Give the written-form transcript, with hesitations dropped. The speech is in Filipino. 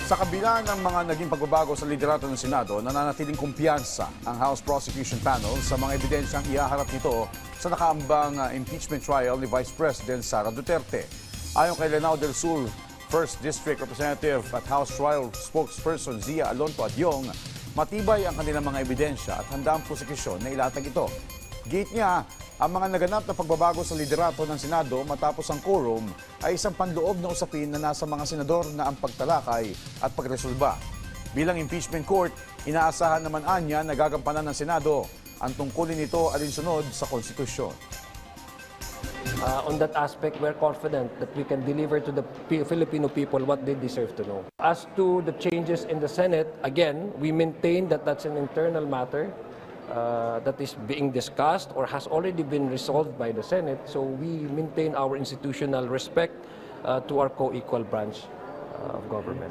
Sa kabila ng mga naging pagbabago sa liderato ng Senado, nananatiling kumpiyansa ang House Prosecution Panel sa mga ebidensyang ihaharap nito sa nakaambang impeachment trial ni Vice President Sara Duterte. Ayon kay Lanao del Sur, 1st District Representative at House Trial Spokesperson Zia Alonto Adyong, matibay ang kanilang mga ebidensya at handa ang prosekusyon na ilatag ito. Gate niya, ang mga naganap na pagbabago sa liderato ng Senado matapos ang quorum ay isang panloob na usapin na nasa mga senador na ang pagtalakay at pagresolba. Bilang impeachment court, inaasahan naman anya na gagampanan ng Senado ang tungkulin nito alinsunod sa konstitusyon. On that aspect, we're confident that we can deliver to the Filipino people what they deserve to know. As to the changes in the Senate, again, we maintain that that's an internal matter that is being discussed or has already been resolved by the Senate. So we maintain our institutional respect to our co-equal branch of government.